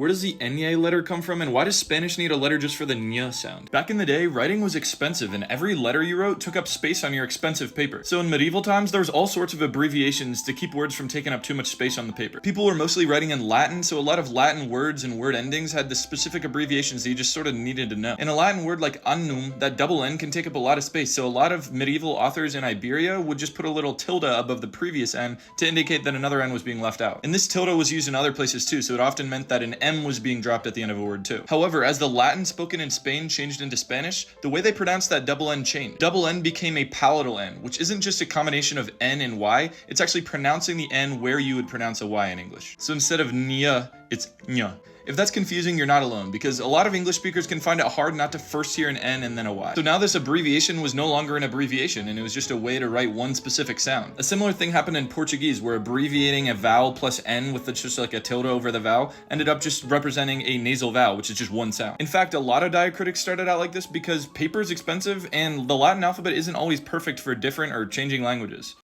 Where does the ñ letter come from, and why does Spanish need a letter just for the ñ sound? Back in the day, writing was expensive, and every letter you wrote took up space on your expensive paper. So in medieval times, there was all sorts of abbreviations to keep words from taking up too much space on the paper. People were mostly writing in Latin, so a lot of Latin words and word endings had the specific abbreviations that you just sort of needed to know. In a Latin word like annum, that double N can take up a lot of space, so a lot of medieval authors in Iberia would just put a little tilde above the previous N to indicate that another N was being left out. And this tilde was used in other places too, so it often meant that an M was being dropped at the end of a word too. However, as the Latin spoken in Spain changed into Spanish, the way they pronounced that double N changed. Double N became a palatal N, which isn't just a combination of N and Y, it's actually pronouncing the N where you would pronounce a Y in English. So instead of ñ, it's ñ. If that's confusing, you're not alone, because a lot of English speakers can find it hard not to first hear an N and then a Y. So now this abbreviation was no longer an abbreviation, and it was just a way to write one specific sound. A similar thing happened in Portuguese, where abbreviating a vowel plus N with just like a tilde over the vowel ended up just representing a nasal vowel, which is just one sound. In fact, a lot of diacritics started out like this because paper is expensive, and the Latin alphabet isn't always perfect for different or changing languages.